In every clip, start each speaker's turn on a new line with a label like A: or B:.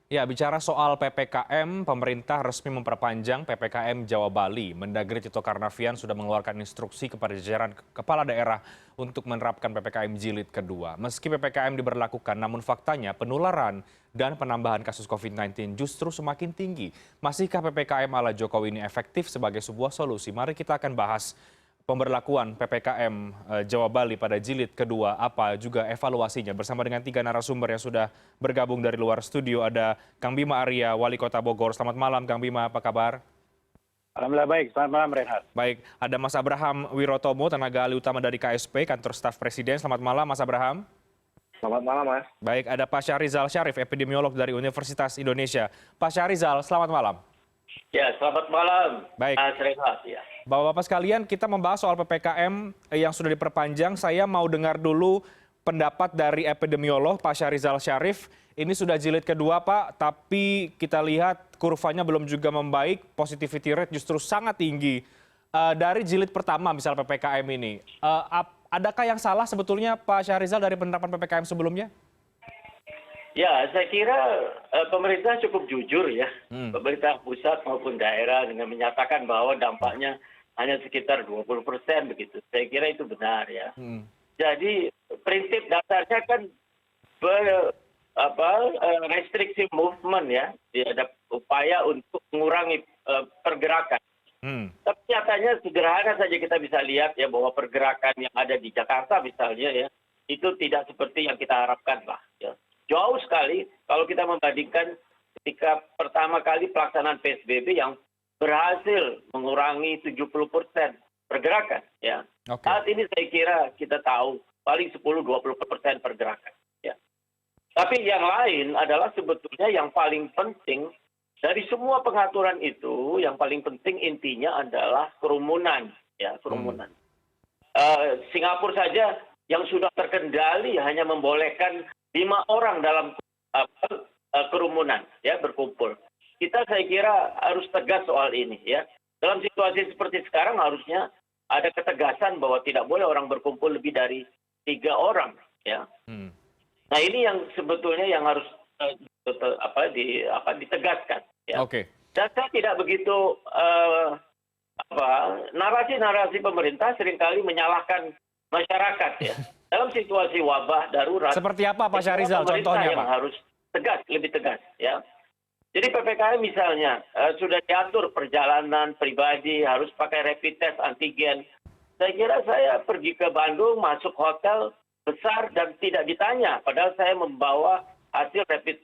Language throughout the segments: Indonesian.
A: Ya, bicara soal PPKM, pemerintah resmi memperpanjang PPKM Jawa Bali. Mendagri Tito Karnavian sudah mengeluarkan instruksi kepada jajaran kepala daerah untuk menerapkan PPKM jilid kedua. Meski PPKM diberlakukan, namun faktanya penularan dan penambahan kasus COVID-19 justru semakin tinggi. Masihkah PPKM ala Jokowi ini efektif sebagai sebuah solusi? Mari kita akan bahas pemberlakuan PPKM Jawa Bali pada jilid kedua, apa juga evaluasinya. Bersama dengan tiga narasumber yang sudah bergabung dari luar studio, ada Kang Bima Arya, Wali Kota Bogor. Selamat malam, Kang Bima, apa kabar?
B: Alhamdulillah baik, selamat malam Reinhard.
A: Baik, ada Mas Abraham Wirotomo, tenaga ahli utama dari KSP, Kantor Staf Presiden. Selamat malam, Mas Abraham.
B: Selamat malam Mas.
A: Baik, ada Pak Syahrizal Syarif, epidemiolog dari Universitas Indonesia. Pak Syahrizal, selamat malam.
C: Ya, selamat malam,
A: Baik.
C: Mas Reinhard. Ya.
A: Bapak-bapak sekalian, kita membahas soal PPKM yang sudah diperpanjang. Saya mau dengar dulu pendapat dari epidemiolog Pak Syahrizal Syarif. Ini sudah jilid kedua, Pak, tapi kita lihat kurvanya belum juga membaik, positivity rate justru sangat tinggi. Dari jilid pertama, misal PPKM ini, adakah yang salah sebetulnya Pak Syahrizal dari penerapan PPKM sebelumnya?
C: Ya, saya kira pemerintah cukup jujur ya, pemerintah pusat maupun daerah dengan menyatakan bahwa dampaknya hanya sekitar 20% begitu. Saya kira itu benar ya. Jadi prinsip dasarnya kan restriksi movement ya, ada upaya untuk mengurangi pergerakan. Tapi nyatanya sederhana saja kita bisa lihat ya bahwa pergerakan yang ada di Jakarta misalnya ya, itu tidak seperti yang kita harapkan lah. Ya. Jauh sekali kalau kita membandingkan ketika pertama kali pelaksanaan PSBB yang berhasil mengurangi 70% pergerakan. Ya.
A: Oke.
C: Saat ini saya kira kita tahu paling 10-20% pergerakan. Ya. Tapi yang lain adalah sebetulnya yang paling penting dari semua pengaturan itu, yang paling penting intinya adalah kerumunan. Ya, kerumunan. Singapura saja yang sudah terkendali hanya membolehkan 5 orang dalam kerumunan ya berkumpul. Kita saya kira harus tegas soal ini ya. Dalam situasi seperti sekarang harusnya ada ketegasan bahwa tidak boleh orang berkumpul lebih dari 3 orang ya. Nah ini yang sebetulnya yang harus ditegaskan ya.
A: Oke.
C: Dan saya tidak begitu narasi-narasi pemerintah seringkali menyalahkan masyarakat ya. Dalam situasi wabah darurat.
A: Seperti apa Pak Syahrizal contohnya,
C: yang
A: Pak?
C: harus tegas, lebih tegas ya. Jadi PPKM misalnya sudah diatur perjalanan pribadi harus pakai rapid test antigen. Saya kira saya pergi ke Bandung masuk hotel besar dan tidak ditanya padahal saya membawa hasil rapid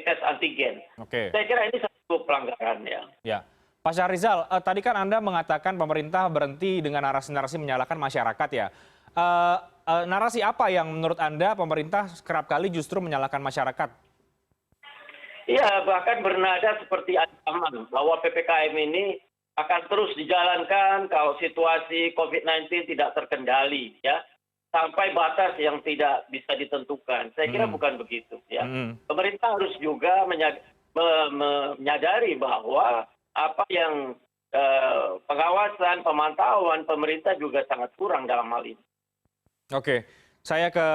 C: test antigen.
A: Oke.
C: Saya kira ini satu pelanggaran ya.
A: Ya. Pak Syahrizal, tadi kan Anda mengatakan pemerintah berhenti dengan narasi-narasi menyalahkan masyarakat ya. Narasi apa yang menurut Anda pemerintah kerap kali justru menyalahkan masyarakat?
C: Iya, bahkan bernada seperti ancaman bahwa PPKM ini akan terus dijalankan kalau situasi COVID-19 tidak terkendali, ya, sampai batas yang tidak bisa ditentukan. Saya kira bukan begitu, ya. Pemerintah harus juga menyadari bahwa apa yang pengawasan, pemantauan pemerintah juga sangat kurang dalam hal ini.
A: Oke, saya ke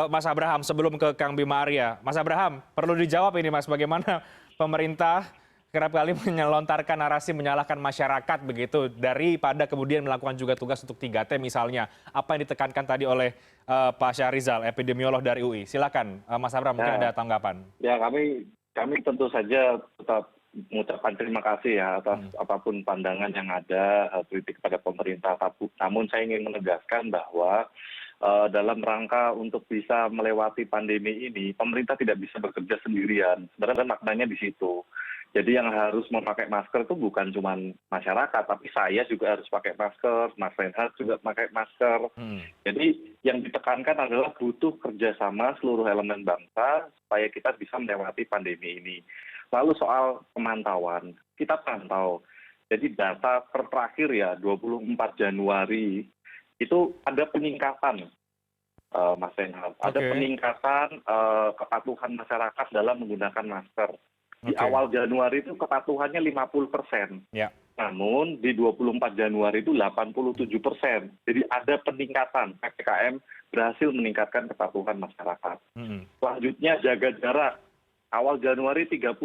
A: Mas Abraham sebelum ke Kang Bima Arya. Mas Abraham, perlu dijawab ini Mas, bagaimana pemerintah kerap kali melontarkan narasi menyalahkan masyarakat begitu, daripada kemudian melakukan juga tugas untuk 3T misalnya. Apa yang ditekankan tadi oleh Pak Syahrizal, epidemiolog dari UI. Silakan Mas Abraham, mungkin ada tanggapan.
B: Ya kami tentu saja tetap mengucapkan terima kasih ya atas apapun pandangan yang ada, kritik kepada pemerintah. Namun saya ingin menegaskan bahwa dalam rangka untuk bisa melewati pandemi ini, pemerintah tidak bisa bekerja sendirian. Sebenarnya maknanya di situ. Jadi yang harus memakai masker itu bukan cuma masyarakat, tapi saya juga harus pakai masker, Mas Reinhard juga pakai masker. Jadi yang ditekankan adalah butuh kerjasama seluruh elemen bangsa supaya kita bisa melewati pandemi ini. Lalu soal pemantauan, kita pantau. Jadi data terakhir ya, 24 Januari, itu ada peningkatan, Mas Reinhard. Ada peningkatan kepatuhan masyarakat dalam menggunakan masker. Di awal Januari itu kepatuhannya 50%.
A: Ya.
B: Namun di 24 Januari itu 87%. Jadi ada peningkatan. PPKM berhasil meningkatkan kepatuhan masyarakat. Selanjutnya jaga jarak. awal Januari 35%,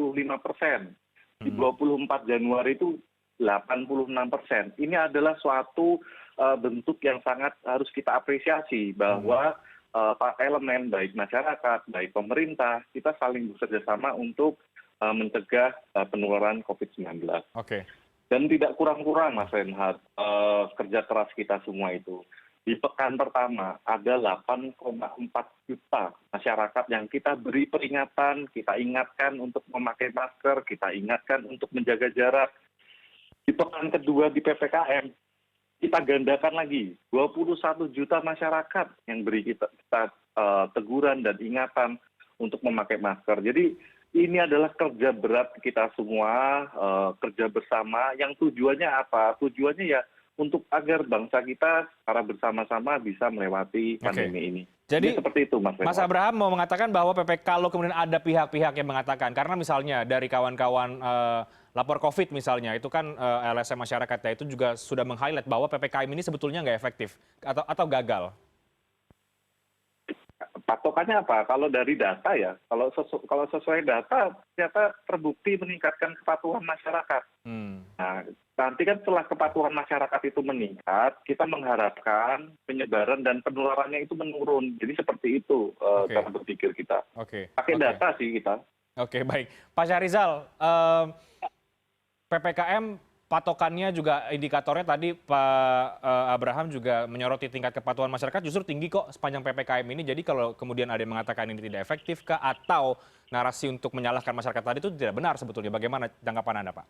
B: di 24 Januari itu 86%. Ini adalah suatu bentuk yang sangat harus kita apresiasi bahwa elemen baik masyarakat, baik pemerintah, kita saling bekerja sama untuk mencegah penularan COVID-19.
A: Oke.
B: Dan tidak kurang-kurang, Mas Reinhardt, kerja keras kita semua itu. Di pekan pertama ada 8,4 juta masyarakat yang kita beri peringatan, kita ingatkan untuk memakai masker, kita ingatkan untuk menjaga jarak. Di pekan kedua di PPKM, kita gandakan lagi 21 juta masyarakat yang beri kita teguran dan ingatan untuk memakai masker. Jadi ini adalah kerja berat kita semua, kerja bersama yang tujuannya apa? Tujuannya ya untuk agar bangsa kita secara bersama-sama bisa melewati pandemi ini.
A: Jadi
B: seperti itu, Mas.
A: Mas Abraham mau mengatakan bahwa kalau kemudian ada pihak-pihak yang mengatakan, karena misalnya dari kawan-kawan lapor COVID misalnya, itu kan LSM masyarakatnya itu juga sudah meng-highlight bahwa PPKM ini sebetulnya nggak efektif atau gagal.
B: Patokannya apa? Kalau dari data ya, kalau sesuai data ternyata terbukti meningkatkan kepatuhan masyarakat. Nah, nanti kan setelah kepatuhan masyarakat itu meningkat, kita mengharapkan penyebaran dan penularannya itu menurun. Jadi seperti itu cara berpikir kita. Pakai data sih kita.
A: Oke, baik. Pak Syahrizal, PPKM patokannya juga indikatornya tadi Pak Abraham juga menyoroti tingkat kepatuhan masyarakat justru tinggi kok sepanjang PPKM ini. Jadi kalau kemudian ada yang mengatakan ini tidak efektif kah atau narasi untuk menyalahkan masyarakat tadi itu tidak benar sebetulnya. Bagaimana tanggapan Anda, Pak?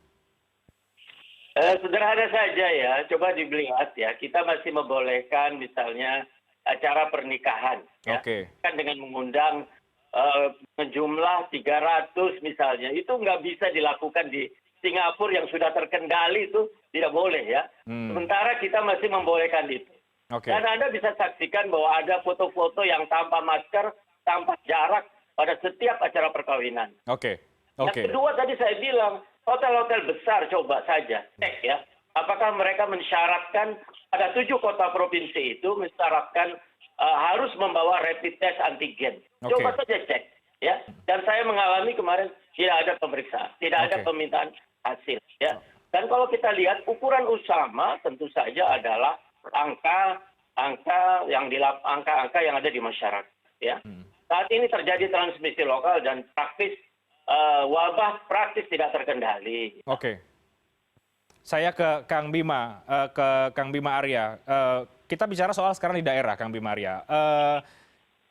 C: Sederhana saja ya, coba dilihat ya, kita masih membolehkan misalnya acara pernikahan. Ya. Kan dengan mengundang jumlah 300 misalnya, itu nggak bisa dilakukan di Singapura yang sudah terkendali itu tidak boleh ya. Sementara kita masih membolehkan itu. Dan Anda bisa saksikan bahwa ada foto-foto yang tanpa masker, tanpa jarak pada setiap acara perkawinan. Yang kedua tadi saya bilang, hotel-hotel besar coba saja cek ya. Apakah mereka mensyaratkan, ada 7 kota provinsi itu mensyaratkan harus membawa rapid test antigen. Coba saja cek. Ya. Dan saya mengalami kemarin tidak ada pemeriksaan, tidak ada permintaan hasil. Ya. Dan kalau kita lihat ukuran utama tentu saja adalah angka yang ada di masyarakat. Ya. Saat ini terjadi transmisi lokal dan praktis wabah praktis tidak terkendali.
A: Saya ke Kang Bima, Arya. Kita bicara soal sekarang di daerah, Kang Bima Arya.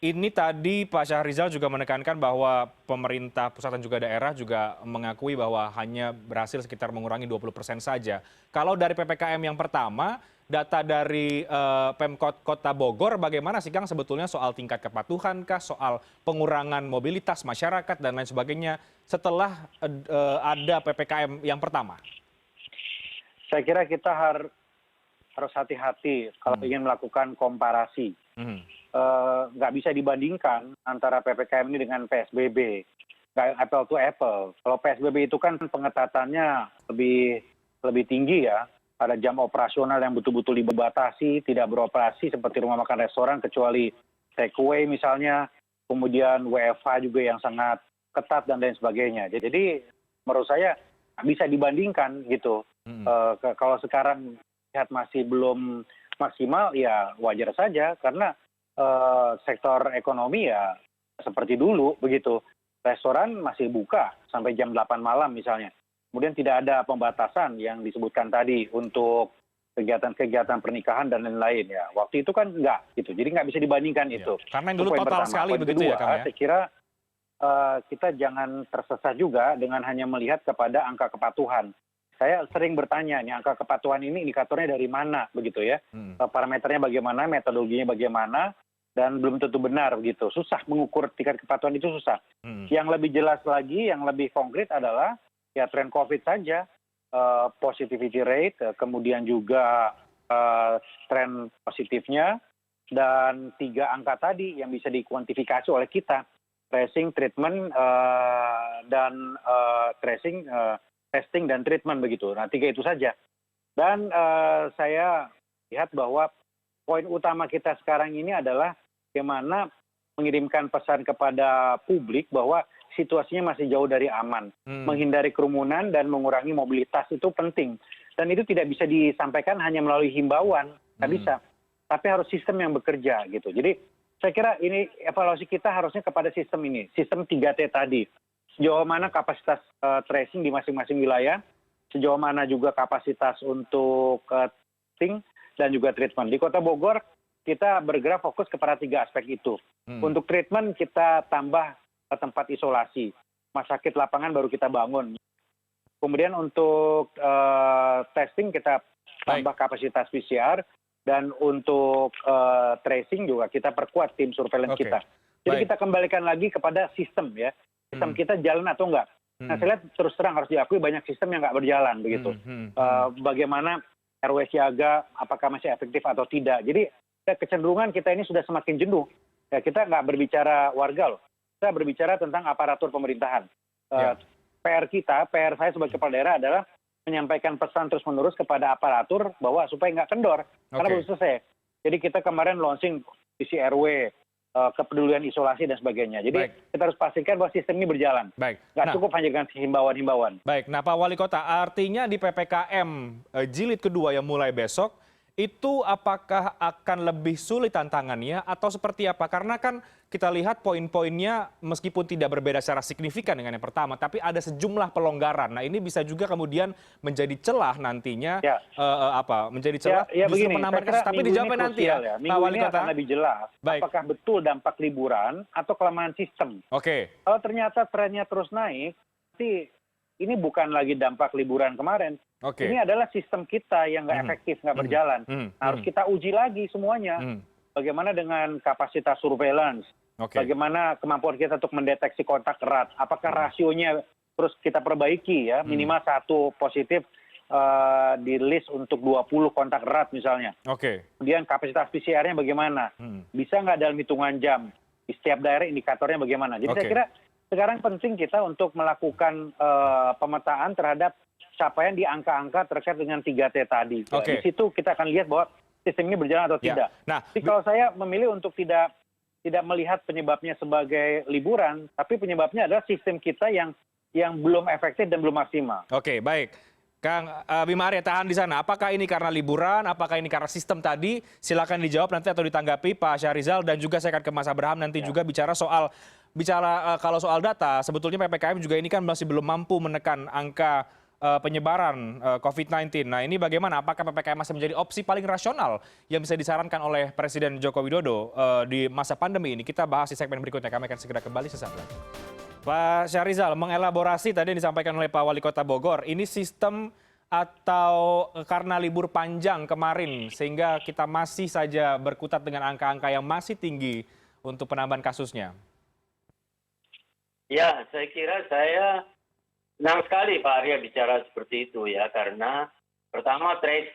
A: Ini tadi Pak Syahrizal juga menekankan bahwa pemerintah pusat dan juga daerah juga mengakui bahwa hanya berhasil sekitar mengurangi 20% saja. Kalau dari PPKM yang pertama, data dari Pemkot Kota Bogor bagaimana sih Kang sebetulnya soal tingkat kepatuhan kah, soal pengurangan mobilitas masyarakat dan lain sebagainya setelah ada PPKM yang pertama?
D: Saya kira kita harus hati-hati kalau ingin melakukan komparasi. Nggak bisa dibandingkan antara PPKM ini dengan PSBB. Nggak apple to apple. Kalau PSBB itu kan pengetatannya lebih tinggi ya. Ada jam operasional yang betul-betul dibatasi, tidak beroperasi seperti rumah makan restoran kecuali take away misalnya. Kemudian WFH juga yang sangat ketat dan lain sebagainya. Jadi menurut saya nggak bisa dibandingkan gitu. Kalau sekarang lihat masih belum maksimal ya wajar saja karena sektor ekonomi ya seperti dulu begitu. Restoran masih buka sampai jam 8 malam misalnya. Kemudian tidak ada pembatasan yang disebutkan tadi untuk kegiatan-kegiatan pernikahan dan lain-lain ya. Waktu itu kan enggak gitu. Jadi nggak bisa dibandingkan itu.
A: Karena yang dulu total sekali begitu ya Kang ya.
D: Saya kira kita jangan tersesat juga dengan hanya melihat kepada angka kepatuhan. Saya sering bertanya nih angka kepatuhan ini indikatornya dari mana begitu ya. Parameternya bagaimana, metodologinya bagaimana, dan belum tentu benar begitu. Susah mengukur tingkat kepatuhan itu susah. Yang lebih jelas lagi, yang lebih konkret adalah ya tren COVID saja, positivity rate, kemudian juga tren positifnya, dan 3 angka tadi yang bisa dikuantifikasi oleh kita, tracing, treatment, dan testing dan treatment begitu. Nah 3 itu saja. Dan saya lihat bahwa poin utama kita sekarang ini adalah bagaimana mengirimkan pesan kepada publik bahwa situasinya masih jauh dari aman. Menghindari kerumunan dan mengurangi mobilitas itu penting. Dan itu tidak bisa disampaikan hanya melalui himbauan, nggak bisa. Tapi harus sistem yang bekerja gitu. Jadi saya kira ini evaluasi kita harusnya kepada sistem ini, sistem 3T tadi. Sejauh mana kapasitas tracing di masing-masing wilayah, sejauh mana juga kapasitas untuk testing dan juga treatment. Di Kota Bogor kita bergerak fokus kepada 3 aspek itu. Untuk treatment kita tambah tempat isolasi, rumah sakit lapangan baru kita bangun. Kemudian untuk testing kita tambah kapasitas PCR, dan untuk tracing juga kita perkuat tim surveillance kita. Jadi kita kembalikan lagi kepada sistem ya. Sistem kita jalan atau enggak. Nah saya lihat terus terang harus diakui banyak sistem yang nggak berjalan begitu. Bagaimana RW siaga, apakah masih efektif atau tidak. Jadi kecenderungan kita ini sudah semakin jenuh. Ya, kita nggak berbicara warga loh. Kita berbicara tentang aparatur pemerintahan. PR saya sebagai kepala daerah adalah menyampaikan pesan terus-menerus kepada aparatur bahwa supaya nggak kendor. Karena belum selesai. Jadi kita kemarin launching isi RW, kepedulian isolasi dan sebagainya. Jadi kita harus pastikan bahwa sistem ini berjalan. Nggak cukup hanya dengan himbauan-himbauan.
A: Baik, nah Pak Wali Kota, artinya di PPKM jilid kedua yang mulai besok, itu apakah akan lebih sulit tantangannya atau seperti apa? Karena kan kita lihat poin-poinnya meskipun tidak berbeda secara signifikan dengan yang pertama, tapi ada sejumlah pelonggaran. Nah ini bisa juga kemudian menjadi celah nantinya, menjadi celah justru menambah kasus. Tapi dijawabkan nanti ya, Pak Wali Kota.
D: Akan lebih jelas, apakah betul dampak liburan atau kelemahan sistem. Kalau ternyata trennya terus naik, berarti ini bukan lagi dampak liburan kemarin. Ini adalah sistem kita yang nggak efektif, nggak berjalan. Harus kita uji lagi semuanya. Bagaimana dengan kapasitas surveillance? Bagaimana kemampuan kita untuk mendeteksi kontak erat? Apakah rasionya terus kita perbaiki ya? Minimal 1 positif di list untuk 20 kontak erat misalnya. Kemudian kapasitas PCR-nya bagaimana? Bisa nggak dalam hitungan jam? Di setiap daerah indikatornya bagaimana? Jadi saya kira sekarang penting kita untuk melakukan pemetaan terhadap capaian di angka-angka terkait dengan 3T tadi. Di situ kita akan lihat bahwa sistem ini berjalan atau tidak. Tapi kalau saya memilih untuk tidak melihat penyebabnya sebagai liburan, tapi penyebabnya adalah sistem kita yang belum efektif dan belum maksimal.
A: Baik. Kang Bima Arya, tahan di sana. Apakah ini karena liburan, apakah ini karena sistem tadi? Silakan dijawab nanti atau ditanggapi Pak Syahrizal, dan juga saya akan ke Mas Abraham nanti juga bicara kalau soal data, sebetulnya PPKM juga ini kan masih belum mampu menekan angka penyebaran COVID-19. Nah ini bagaimana? Apakah PPKM masih menjadi opsi paling rasional yang bisa disarankan oleh Presiden Joko Widodo di masa pandemi ini? Kita bahas di segmen berikutnya. Kami akan segera kembali sesaat lagi. Pak Syahrizal, mengelaborasi tadi yang disampaikan oleh Pak Wali Kota Bogor, ini sistem atau karena libur panjang kemarin sehingga kita masih saja berkutat dengan angka-angka yang masih tinggi untuk penambahan kasusnya?
C: Ya, saya kira saya senang sekali Pak Arya bicara seperti itu ya, karena pertama tes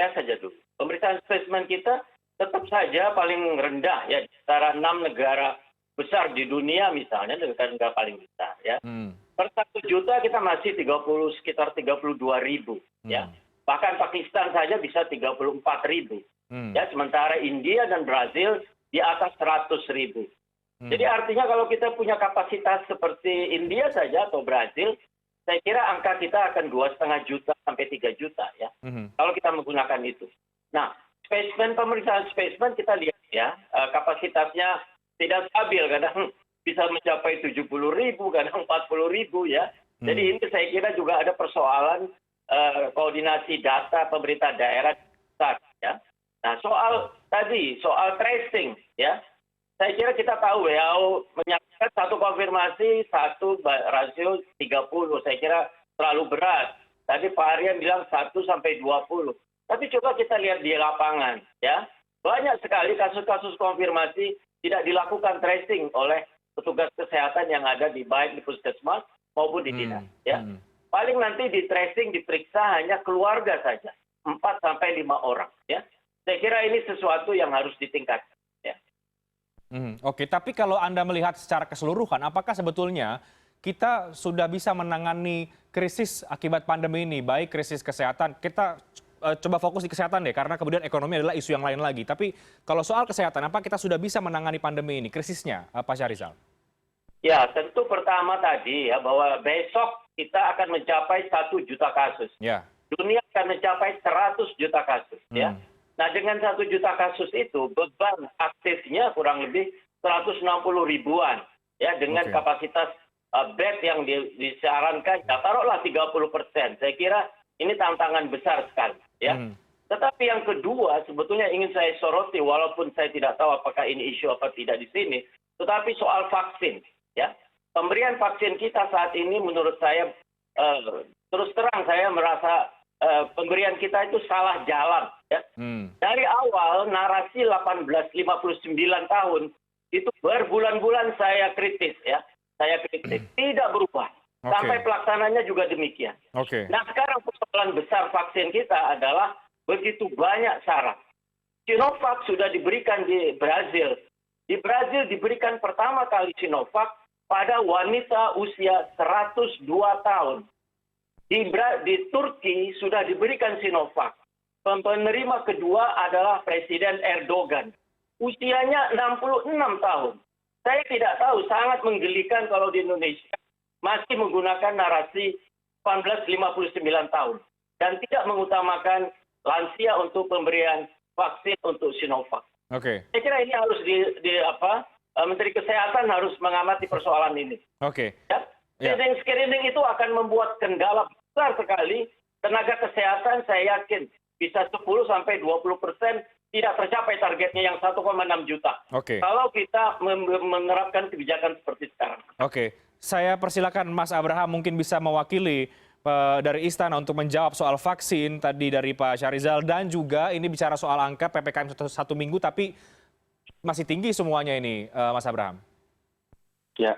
C: saja dulu. Pemeriksaan spesimen kita tetap saja paling rendah ya, antara 6 negara besar di dunia misalnya, negara paling besar ya. Per 1 juta kita masih sekitar 32.000 ya. Bahkan Pakistan saja bisa 34.000 ya, sementara India dan Brazil di atas 100.000. Jadi artinya kalau kita punya kapasitas seperti India saja atau Brazil, saya kira angka kita akan 2,5 juta sampai 3 juta ya. Kalau kita menggunakan itu. Nah, pemeriksaan spesimen kita lihat ya, kapasitasnya tidak stabil, kadang bisa mencapai 70.000, kadang 40.000 ya. Jadi ini saya kira juga ada persoalan koordinasi data pemerintah daerah ya. Nah, soal tracing ya. Saya kira kita tahu WHO menyatakan 1 konfirmasi, 1 rasio 30. Saya kira terlalu berat. Tadi Pak Arya bilang 1 sampai 20. Tapi coba kita lihat di lapangan ya. Banyak sekali kasus-kasus konfirmasi tidak dilakukan tracing oleh petugas kesehatan yang ada baik di puskesmas maupun di dinas ya. Paling nanti di tracing diperiksa hanya keluarga saja, 4 sampai 5 orang ya. Saya kira ini sesuatu yang harus ditingkatkan.
A: Tapi kalau Anda melihat secara keseluruhan, apakah sebetulnya kita sudah bisa menangani krisis akibat pandemi ini, baik krisis kesehatan, kita coba fokus di kesehatan deh, karena kemudian ekonomi adalah isu yang lain lagi. Tapi kalau soal kesehatan, apa kita sudah bisa menangani pandemi ini, krisisnya, Pak Syahrizal?
C: Ya, tentu pertama tadi ya bahwa besok kita akan mencapai 1 juta kasus.
A: Ya.
C: Dunia akan mencapai 100 juta kasus ya. Nah, dengan 1 juta kasus itu beban aktifnya kurang lebih 160 ribuan ya dengan kapasitas bed yang disarankan ya taruhlah 30%. Saya kira ini tantangan besar sekali ya. Tetapi yang kedua sebetulnya ingin saya soroti walaupun saya tidak tahu apakah ini isu apa tidak di sini, tetapi soal vaksin ya. Pemberian vaksin kita saat ini menurut saya terus terang saya merasa pemberian kita itu salah jalan ya. Dari awal narasi 1859 tahun itu berbulan-bulan saya kritis ya. Saya kritik tidak berubah. Sampai pelaksananya juga demikian. Nah, sekarang persoalan besar vaksin kita adalah begitu banyak syarat. Sinovac sudah diberikan di Brazil. Di Brazil diberikan pertama kali Sinovac pada wanita usia 102 tahun. Di Turki sudah diberikan Sinovac. Penerima kedua adalah Presiden Erdogan. Usianya 66 tahun. Saya tidak tahu, sangat menggelikan kalau di Indonesia masih menggunakan narasi 1859 tahun. Dan tidak mengutamakan lansia untuk pemberian vaksin untuk Sinovac. Saya kira ini harus Menteri Kesehatan harus mengamati persoalan ini. Ya? Screening itu akan membuat kendala besar sekali. Tenaga kesehatan saya yakin bisa 10-20% tidak tercapai targetnya yang 1,6 juta. Kalau kita menerapkan kebijakan seperti sekarang.
A: Saya persilakan Mas Abraham mungkin bisa mewakili dari Istana untuk menjawab soal vaksin tadi dari Pak Syahrizal dan juga ini bicara soal angka PPKM 1 minggu tapi masih tinggi semuanya ini, Mas Abraham.
B: Ya,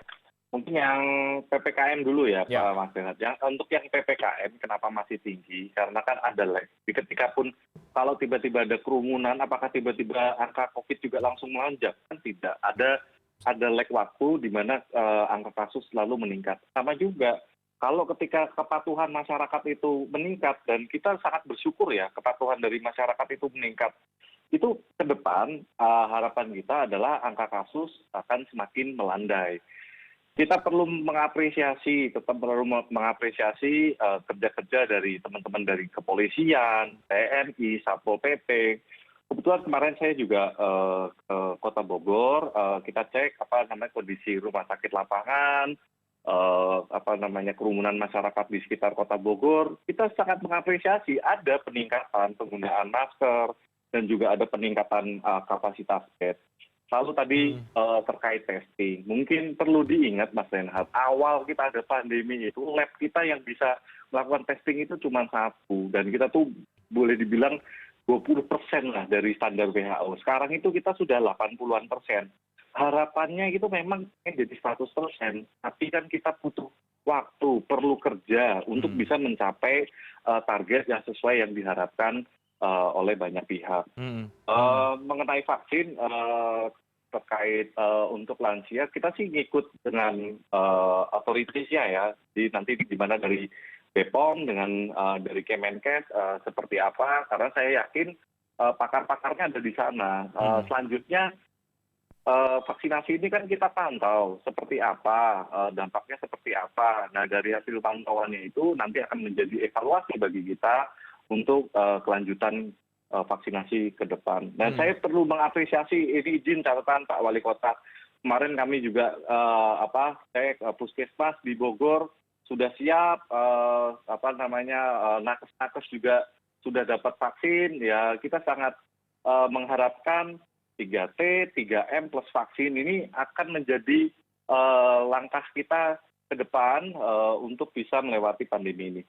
B: mungkin yang PPKM dulu ya, Pak Mas Renat. Untuk yang PPKM, kenapa masih tinggi? Karena kan ada lag. Ketika pun kalau tiba-tiba ada kerumunan, apakah tiba-tiba angka COVID juga langsung melonjak? Kan tidak. Ada lag waktu di mana angka kasus selalu meningkat. Sama juga, kalau ketika kepatuhan masyarakat itu meningkat, dan kita sangat bersyukur ya, kepatuhan dari masyarakat itu meningkat. Itu ke depan harapan kita adalah angka kasus akan semakin melandai. Kita perlu mengapresiasi, tetap perlu mengapresiasi kerja-kerja dari teman-teman dari kepolisian, TNI, Satpol PP. Kebetulan kemarin saya juga ke Kota Bogor, kita cek kondisi rumah sakit lapangan, kerumunan masyarakat di sekitar Kota Bogor. Kita sangat mengapresiasi ada peningkatan penggunaan masker dan juga ada peningkatan kapasitas bed. Lalu tadi terkait testing, mungkin perlu diingat Mas Renhat, awal kita ada pandemi itu lab kita yang bisa melakukan testing itu cuma 1 dan kita tuh boleh dibilang 20% lah dari standar WHO. Sekarang itu kita sudah 80-an%. Harapannya itu memang jadi 100%, tapi kan kita butuh waktu, perlu kerja untuk bisa mencapai target yang sesuai yang diharapkan oleh banyak pihak. Mengenai vaksin terkait untuk lansia, kita sih ngikut dengan otoritasnya ya, nanti di mana dari BPOM dengan dari Kemenkes seperti apa, karena saya yakin pakar-pakarnya ada di sana. Selanjutnya vaksinasi ini kan kita pantau seperti apa, dampaknya seperti apa. Nah, dari hasil pantauannya itu nanti akan menjadi evaluasi bagi kita untuk kelanjutan vaksinasi ke depan. Dan saya perlu mengapresiasi, ini izin catatan Pak Wali Kota. Kemarin kami juga saya puskesmas di Bogor sudah siap, nakes-nakes juga sudah dapat vaksin. Ya, kita sangat mengharapkan 3T, 3M plus vaksin ini akan menjadi langkah kita ke depan untuk bisa melewati pandemi ini.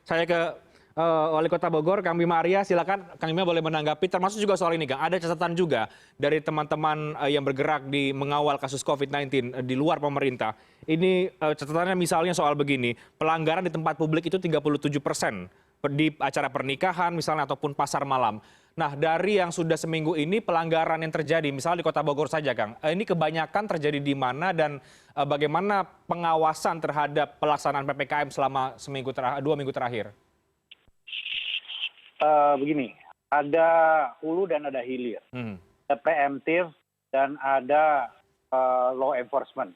A: Saya ke Wali Kota Bogor, Kang Bima Arya, silakan Kang Bima boleh menanggapi, termasuk juga soal ini, Kang. Ada catatan juga dari teman-teman yang bergerak di mengawal kasus COVID-19 di luar pemerintah. Ini catatannya misalnya soal begini, pelanggaran di tempat publik itu 37% di acara pernikahan misalnya ataupun pasar malam. Nah, dari yang sudah seminggu ini pelanggaran yang terjadi, misalnya di Kota Bogor saja, Kang, ini kebanyakan terjadi di mana dan bagaimana pengawasan terhadap pelaksanaan PPKM selama 2 minggu terakhir?
D: Begini, ada hulu dan ada hilir, ada preemptive dan ada law enforcement.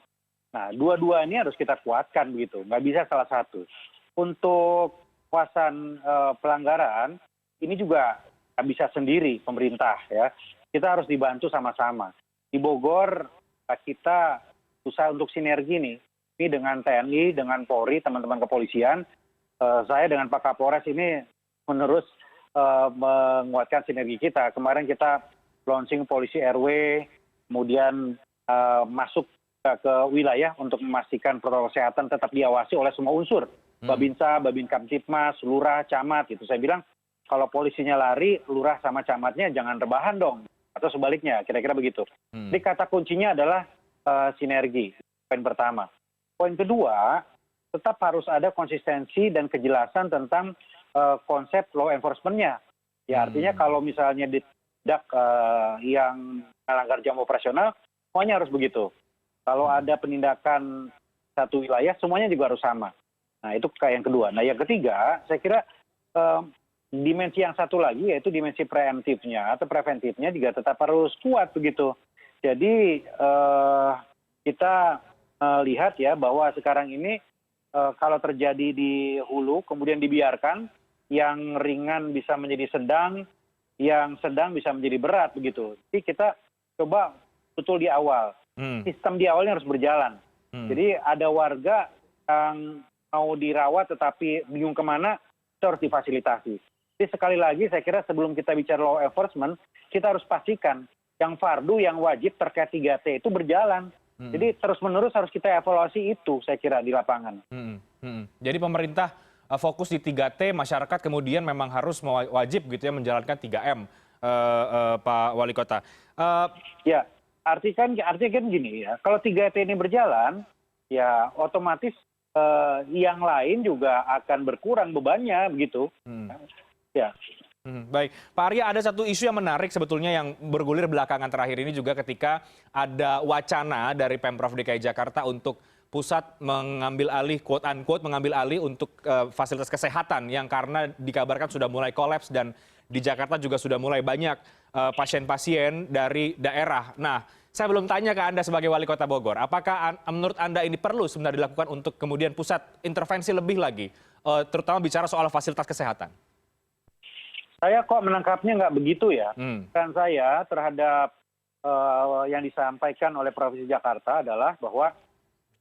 D: Nah, dua-dua ini harus kita kuatkan begitu, nggak bisa salah satu. Untuk kawasan pelanggaran, ini juga nggak bisa sendiri pemerintah ya. Kita harus dibantu sama-sama. Di Bogor, kita usaha untuk sinergi nih. Ini dengan TNI, dengan Polri, teman-teman kepolisian. Saya dengan Pak Kapolres ini menerus menguatkan sinergi kita. Kemarin kita launching polisi RW, kemudian masuk ke wilayah untuk memastikan protokol kesehatan tetap diawasi oleh semua unsur. Babinsa, Babin Kamtipmas, Lurah, Camat gitu. Saya bilang kalau polisinya lari, Lurah sama Camatnya jangan rebahan dong. Atau sebaliknya, kira-kira begitu. Jadi kata kuncinya adalah sinergi, poin pertama. Poin kedua, tetap harus ada konsistensi dan kejelasan tentang konsep law enforcement-nya. Ya artinya kalau misalnya ditindak yang melanggar jam operasional, semuanya harus begitu. Kalau ada penindakan satu wilayah, semuanya juga harus sama. Nah, itu yang kedua. Nah, yang ketiga, saya kira dimensi yang satu lagi, yaitu dimensi preemptifnya atau preventifnya juga tetap harus kuat begitu. Jadi, kita lihat ya bahwa sekarang ini kalau terjadi di hulu, kemudian dibiarkan, yang ringan bisa menjadi sedang, yang sedang bisa menjadi berat begitu. Jadi kita coba betul di awal. Sistem di awalnya harus berjalan. Jadi ada warga yang mau dirawat tetapi bingung kemana, itu harus difasilitasi. Jadi sekali lagi saya kira sebelum kita bicara law enforcement, kita harus pastikan yang fardu, yang wajib terkait 3T itu berjalan. Jadi terus-menerus harus kita evaluasi itu saya kira di lapangan.
A: Jadi pemerintah fokus di 3T, masyarakat kemudian memang harus wajib gitu ya menjalankan 3M, Pak Wali Kota.
D: Ya. Artinya kan gini ya, kalau 3T ini berjalan, ya otomatis yang lain juga akan berkurang bebannya begitu. Ya.
A: Baik, Pak Arya, ada satu isu yang menarik sebetulnya yang bergulir belakangan terakhir ini juga ketika ada wacana dari Pemprov DKI Jakarta untuk pusat mengambil alih, quote unquote, mengambil alih untuk fasilitas kesehatan yang karena dikabarkan sudah mulai kolaps dan di Jakarta juga sudah mulai banyak pasien-pasien dari daerah. Nah, saya belum tanya ke Anda sebagai Wali Kota Bogor, apakah menurut Anda ini perlu sebenarnya dilakukan untuk kemudian pusat intervensi lebih lagi, terutama bicara soal fasilitas kesehatan?
D: Saya kok menangkapnya nggak begitu ya. Kan saya terhadap yang disampaikan oleh Provinsi Jakarta adalah bahwa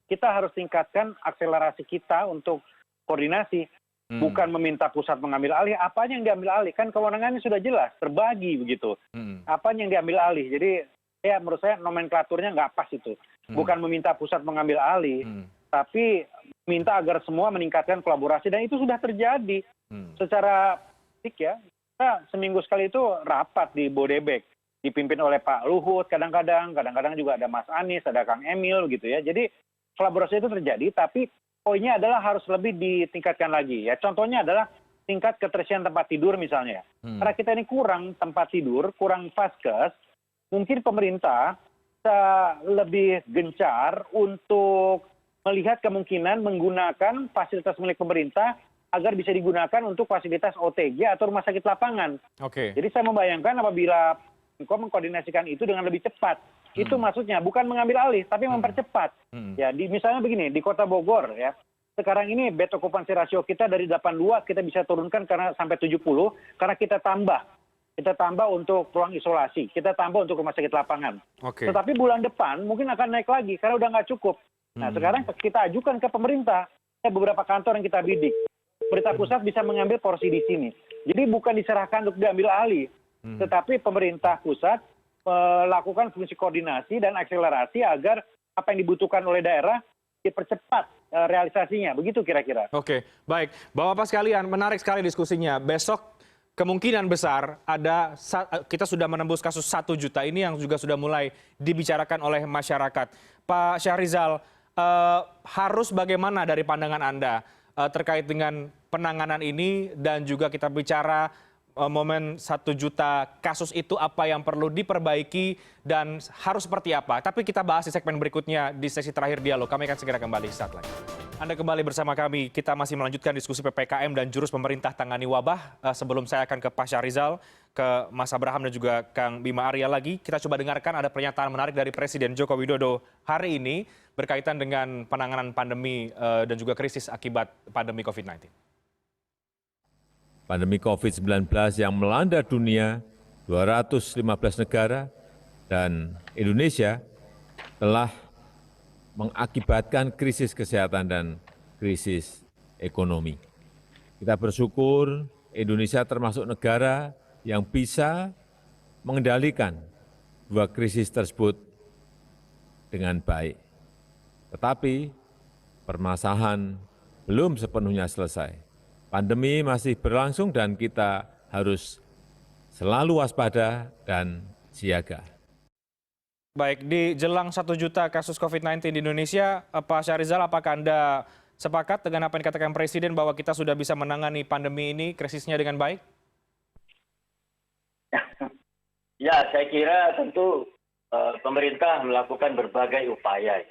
D: kita harus tingkatkan akselerasi kita untuk koordinasi. Bukan meminta pusat mengambil alih, apanya yang diambil alih? Kan kewenangannya sudah jelas, terbagi begitu. Apanya yang diambil alih? Jadi ya menurut saya nomenklaturnya nggak pas itu. Bukan meminta pusat mengambil alih, tapi minta agar semua meningkatkan kolaborasi. Dan itu sudah terjadi. Secara politik ya, kita seminggu sekali itu rapat di Bodebek. Dipimpin oleh Pak Luhut kadang-kadang juga ada Mas Anies, ada Kang Emil gitu ya. Jadi kolaborasi itu terjadi, tapi poinnya adalah harus lebih ditingkatkan lagi ya. Contohnya adalah tingkat keterisian tempat tidur misalnya. Karena kita ini kurang tempat tidur, kurang vaskes, mungkin pemerintah bisa lebih gencar untuk melihat kemungkinan menggunakan fasilitas milik pemerintah agar bisa digunakan untuk fasilitas OTG atau rumah sakit lapangan. Jadi saya membayangkan apabila mengkoordinasikan itu dengan lebih cepat. Itu maksudnya bukan mengambil alih tapi mempercepat. Ya, misalnya begini, di Kota Bogor ya. Sekarang ini bed occupancy ratio kita dari 82 kita bisa turunkan karena sampai 70 karena kita tambah untuk ruang isolasi, kita tambah untuk rumah sakit lapangan. Tetapi bulan depan mungkin akan naik lagi karena udah nggak cukup. Nah, sekarang kita ajukan ke pemerintah. Ada beberapa kantor yang kita bidik. Pemerintah pusat bisa mengambil porsi di sini. Jadi bukan diserahkan untuk diambil alih, tetapi pemerintah pusat melakukan fungsi koordinasi dan akselerasi agar apa yang dibutuhkan oleh daerah dipercepat realisasinya. Begitu kira-kira.
A: Oke, baik. Bapak-bapak sekalian, menarik sekali diskusinya. Besok kemungkinan besar kita sudah menembus kasus 1 juta ini yang juga sudah mulai dibicarakan oleh masyarakat. Pak Syahrizal, harus bagaimana dari pandangan Anda terkait dengan penanganan ini dan juga kita bicara momen 1 juta kasus itu apa yang perlu diperbaiki dan harus seperti apa. Tapi kita bahas di segmen berikutnya di sesi terakhir dialog. Kami akan segera kembali saat lagi. Anda kembali bersama kami. Kita masih melanjutkan diskusi PPKM dan jurus pemerintah tangani wabah. Sebelum saya akan ke Pak Syahrizal, ke Mas Abraham dan juga Kang Bima Arya lagi, kita coba dengarkan ada pernyataan menarik dari Presiden Joko Widodo hari ini berkaitan dengan penanganan pandemi dan juga krisis akibat pandemi COVID-19.
E: Pandemi COVID-19 yang melanda dunia, 215 negara, dan Indonesia telah mengakibatkan krisis kesehatan dan krisis ekonomi. Kita bersyukur Indonesia termasuk negara yang bisa mengendalikan dua krisis tersebut dengan baik. Tetapi permasalahan belum sepenuhnya selesai. Pandemi masih berlangsung dan kita harus selalu waspada dan siaga.
A: Baik, di jelang 1 juta kasus COVID-19 di Indonesia, Pak Syahrizal, apakah Anda sepakat dengan apa yang dikatakan Presiden bahwa kita sudah bisa menangani pandemi ini, krisisnya dengan baik?
C: Ya, saya kira tentu pemerintah melakukan berbagai upaya.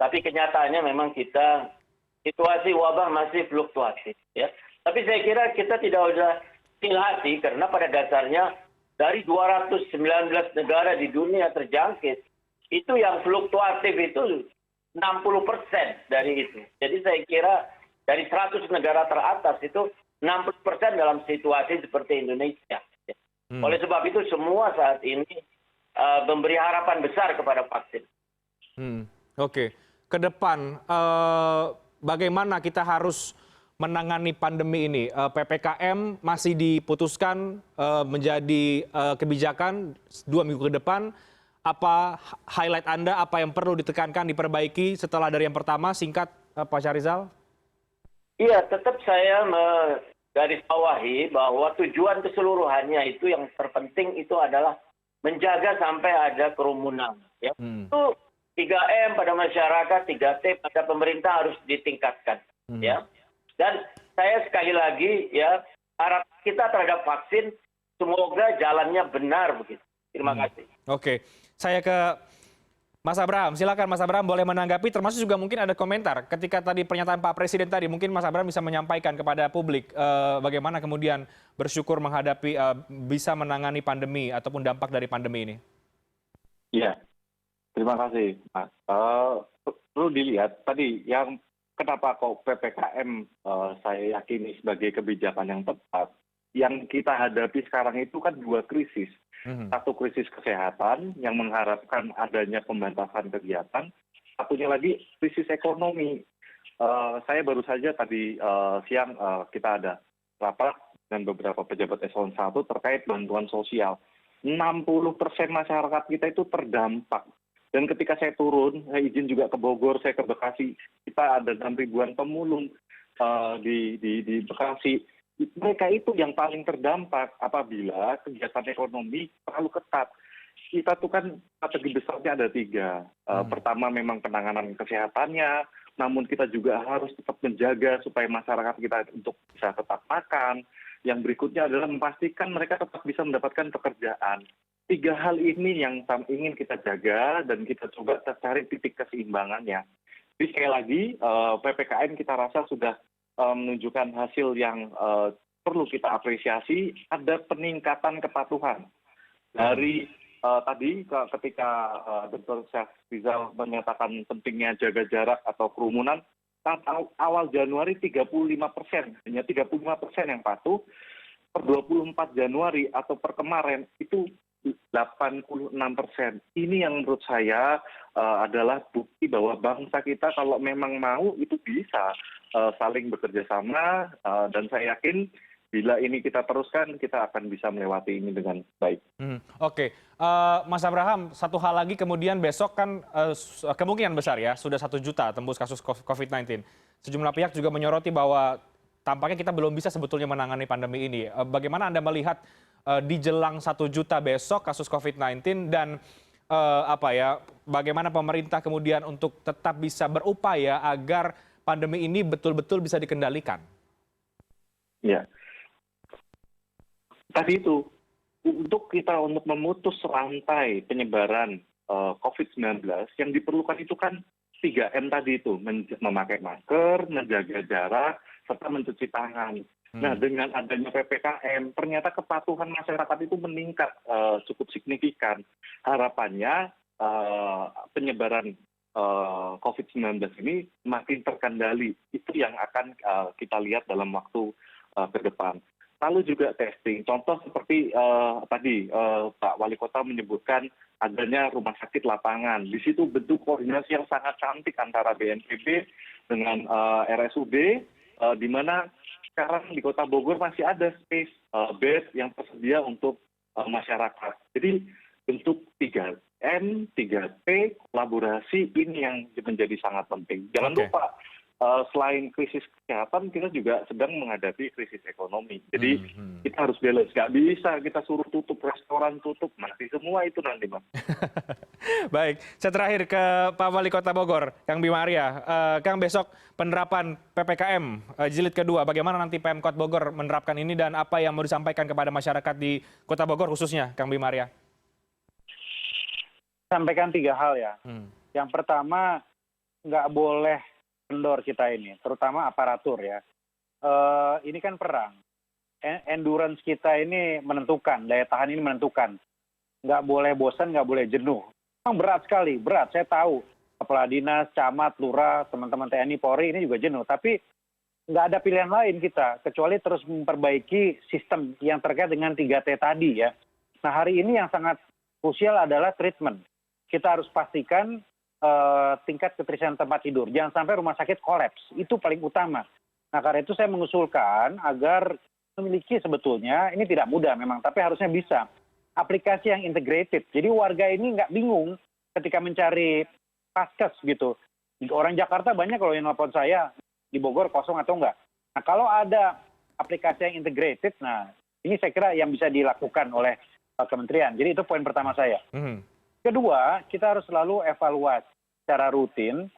C: Tapi kenyataannya memang situasi wabah masih fluktuatif. Ya. Tapi saya kira kita tidak usah kecil hati karena pada dasarnya dari 219 negara di dunia terjangkit, itu yang fluktuatif itu 60% dari itu. Jadi saya kira dari 100 negara teratas itu 60% dalam situasi seperti Indonesia. Oleh sebab itu semua saat ini memberi harapan besar kepada vaksin.
A: Oke, ke depan bagaimana kita harus menangani pandemi ini? PPKM masih diputuskan menjadi kebijakan 2 minggu ke depan. Apa highlight Anda, apa yang perlu ditekankan, diperbaiki setelah dari yang pertama? Singkat, Pak Syahrizal.
C: Iya, tetap saya menggarisbawahi bahwa tujuan keseluruhannya itu yang terpenting itu adalah menjaga sampai ada kerumunan. Ya. Itu 3M pada masyarakat, 3T pada pemerintah harus ditingkatkan. Ya. Dan saya sekali lagi ya harap kita terhadap vaksin semoga jalannya benar begitu. Terima kasih.
A: Oke, saya ke Mas Abraham. Silakan Mas Abraham boleh menanggapi, termasuk juga mungkin ada komentar ketika tadi pernyataan Pak Presiden tadi. Mungkin Mas Abraham bisa menyampaikan kepada publik bagaimana kemudian bersyukur menghadapi bisa menangani pandemi ataupun dampak dari pandemi ini.
B: Iya, terima kasih Mas. Perlu dilihat tadi yang kenapa kok PPKM saya yakini sebagai kebijakan yang tepat. Yang kita hadapi sekarang itu kan dua krisis. Satu krisis kesehatan yang mengharapkan adanya pembatasan kegiatan. Satunya lagi krisis ekonomi. Saya baru saja tadi siang kita ada rapat dengan beberapa pejabat eselon 1 terkait bantuan sosial. 60% masyarakat kita itu terdampak. Dan ketika saya turun, saya izin juga ke Bogor, saya ke Bekasi, kita ada 6.000-an pemulung di Bekasi. Mereka itu yang paling terdampak apabila kegiatan ekonomi terlalu ketat. Kita tuh kan strategi besarnya ada 3. Pertama memang penanganan kesehatannya, namun kita juga harus tetap menjaga supaya masyarakat kita untuk bisa tetap makan. Yang berikutnya adalah memastikan mereka tetap bisa mendapatkan pekerjaan. 3 hal ini yang ingin kita jaga dan kita coba cari titik keseimbangannya. Jadi sekali lagi PPKM kita rasa sudah menunjukkan hasil yang perlu kita apresiasi. Ada peningkatan kepatuhan dari tadi ketika Dr. Syahrizal menyatakan pentingnya jaga jarak atau kerumunan. Awal Januari 35%, hanya 35% yang patuh. Per 24 Januari atau per kemarin itu 86%. Ini yang menurut saya adalah bukti bahwa bangsa kita kalau memang mau itu bisa saling bekerja sama dan saya yakin bila ini kita teruskan kita akan bisa melewati ini dengan baik.
A: Oke, Mas Abraham, satu hal lagi kemudian besok kan kemungkinan besar ya sudah 1 juta tembus kasus COVID-19. Sejumlah pihak juga menyoroti bahwa tampaknya kita belum bisa sebetulnya menangani pandemi ini. Bagaimana Anda melihat di jelang 1 juta besok kasus COVID-19 dan bagaimana pemerintah kemudian untuk tetap bisa berupaya agar pandemi ini betul-betul bisa dikendalikan?
B: Ya, tadi itu untuk memutus rantai penyebaran COVID-19 yang diperlukan itu kan 3M tadi itu, memakai masker, menjaga jarak, serta mencuci tangan. Nah, dengan adanya PPKM, ternyata kepatuhan masyarakat itu meningkat cukup signifikan. Harapannya penyebaran COVID-19 ini makin terkendali. Itu yang akan kita lihat dalam waktu ke depan. Lalu juga testing. Contoh seperti tadi Pak Wali Kota menyebutkan adanya rumah sakit lapangan. Di situ bentuk koordinasi yang sangat cantik antara BNPB dengan RSUD, di mana sekarang di Kota Bogor masih ada space bed yang tersedia untuk masyarakat. Jadi bentuk 3M, 3P, kolaborasi ini yang menjadi sangat penting. Jangan lupa, selain krisis kesehatan, kita juga sedang menghadapi krisis ekonomi. Jadi kita harus balance. Nggak bisa kita suruh tutup restoran, tutup. Mati semua itu nanti, Mas.
A: Baik, saya terakhir ke Pak Wali Kota Bogor, Kang Bima Arya. Kang, besok penerapan PPKM jilid kedua, bagaimana nanti Pemkot Bogor menerapkan ini dan apa yang mau disampaikan kepada masyarakat di Kota Bogor khususnya, Kang Bima Arya?
D: Sampaikan 3 hal ya. Yang pertama, nggak boleh kendor kita ini, terutama aparatur ya. Ini kan perang. Endurance kita ini menentukan, daya tahan ini menentukan. Nggak boleh bosan, nggak boleh jenuh. Memang berat sekali, berat. Saya tahu, kepala dinas, camat, lurah, teman-teman TNI, Polri ini juga jenuh. Tapi nggak ada pilihan lain kita, kecuali terus memperbaiki sistem yang terkait dengan 3T tadi ya. Nah, hari ini yang sangat krusial adalah treatment. Kita harus pastikan tingkat keterisian tempat tidur. Jangan sampai rumah sakit kolaps. Itu paling utama. Nah, karena itu saya mengusulkan agar memiliki sebetulnya, ini tidak mudah memang, tapi harusnya bisa, aplikasi yang integrated. Jadi warga ini nggak bingung ketika mencari paskes gitu. Orang Jakarta banyak kalau yang nelfon saya, di Bogor kosong atau enggak. Nah, kalau ada aplikasi yang integrated, nah ini saya kira yang bisa dilakukan oleh kementerian. Jadi itu poin pertama saya. Kedua, kita harus selalu evaluasi secara rutin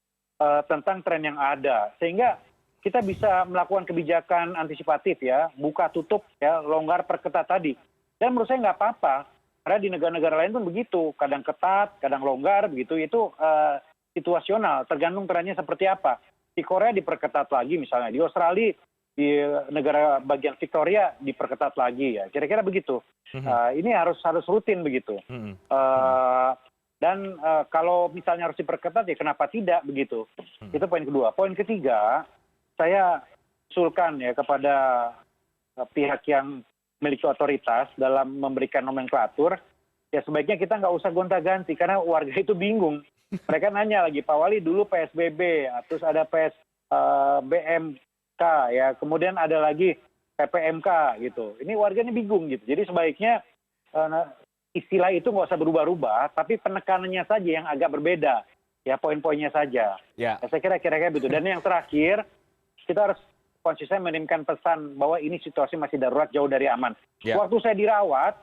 D: tentang tren yang ada. Sehingga kita bisa melakukan kebijakan antisipatif ya, buka tutup ya, longgar perketat tadi. Dan menurut saya nggak apa-apa, karena di negara-negara lain pun begitu. Kadang ketat, kadang longgar, begitu. Itu situasional, tergantung trennya seperti apa. Di Korea diperketat lagi misalnya, di Australia, di negara bagian Victoria diperketat lagi ya, kira-kira begitu. Ini harus rutin begitu. Dan kalau misalnya harus diperketat ya kenapa tidak begitu. Itu poin kedua. Poin ketiga, saya usulkan ya kepada pihak yang memiliki otoritas dalam memberikan nomenklatur, ya sebaiknya kita nggak usah gonta-ganti karena warga itu bingung. Mereka nanya lagi, Pak Wali dulu PSBB, terus ada PSBMK ya, kemudian ada lagi PPMK gitu. Ini warganya bingung gitu. Jadi sebaiknya istilah itu nggak usah berubah-ubah, tapi penekanannya saja yang agak berbeda, ya poin-poinnya saja. Ya, saya kira begitu. Dan yang terakhir, kita harus konsisten mengirimkan pesan bahwa ini situasi masih darurat, jauh dari aman. Waktu saya dirawat,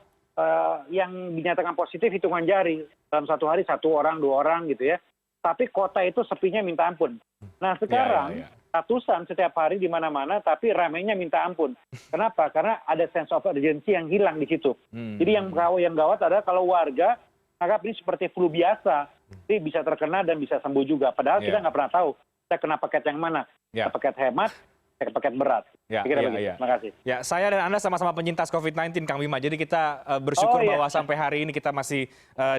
D: yang dinyatakan positif hitungan jari, dalam 1 hari 1 orang, 2 orang gitu ya. Tapi kota itu sepinya minta ampun. Nah sekarang ratusan setiap hari di mana-mana, tapi ramainya minta ampun. Kenapa? Karena ada sense of urgency yang hilang di situ. Jadi yang gawat adalah kalau warga anggap ini seperti flu biasa, jadi bisa terkena dan bisa sembuh juga. Padahal kita nggak pernah tahu kita kena paket yang mana, paket hemat, paket berat. Terima kasih.
A: Ya, saya dan Anda sama-sama penyintas COVID-19, Kang Bima. Jadi kita bersyukur bahwa sampai hari ini kita masih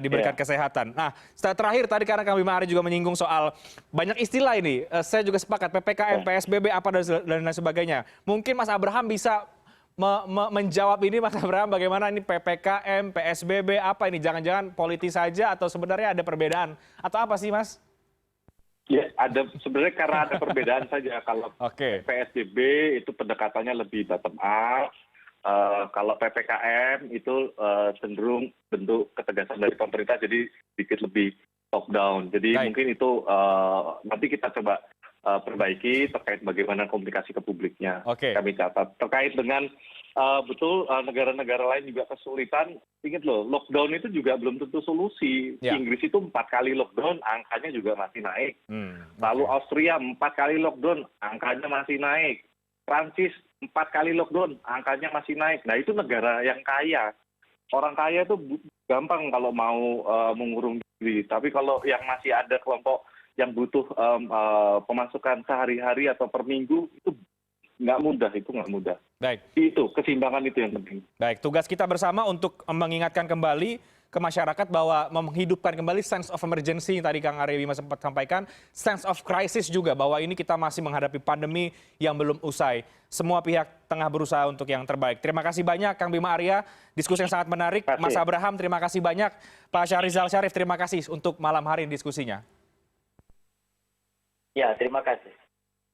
A: diberikan kesehatan. Nah, setelah terakhir tadi karena Kang Bima Arya juga menyinggung soal banyak istilah ini. Saya juga sepakat PPKM, PSBB apa dan lain sebagainya. Mungkin Mas Abraham bisa menjawab ini, Mas Abraham, bagaimana ini PPKM, PSBB apa ini? Jangan-jangan politis saja atau sebenarnya ada perbedaan atau apa sih, Mas?
B: Ya, ada sebenarnya karena ada perbedaan saja. Kalau PSBB itu pendekatannya lebih bottom up, kalau PPKM itu cenderung bentuk ketegasan dari pemerintah, jadi sedikit lebih top down. Jadi mungkin itu nanti kita coba perbaiki terkait bagaimana komunikasi ke publiknya. Kami catat terkait dengan betul negara-negara lain juga kesulitan. Ingat loh, lockdown itu juga belum tentu solusi. Inggris itu 4 kali lockdown, angkanya juga masih naik. Lalu Austria 4 kali lockdown, angkanya masih naik. Prancis 4 kali lockdown, angkanya masih naik. Nah itu negara yang kaya. Orang kaya itu gampang kalau mau mengurung diri. Tapi kalau yang masih ada kelompok yang butuh pemasukan sehari-hari atau per minggu itu nggak mudah.
A: Baik.
B: Itu keseimbangan itu yang penting.
A: Baik, tugas kita bersama untuk mengingatkan kembali ke masyarakat bahwa menghidupkan kembali sense of emergency yang tadi Kang Arya Bima sempat sampaikan, sense of crisis juga bahwa ini kita masih menghadapi pandemi yang belum usai. Semua pihak tengah berusaha untuk yang terbaik. Terima kasih banyak Kang Bima Arya, diskusi yang sangat menarik. Mas Abraham, terima kasih banyak. Pak Syahrizal Syarif, terima kasih untuk malam hari ini diskusinya.
C: Ya, terima kasih.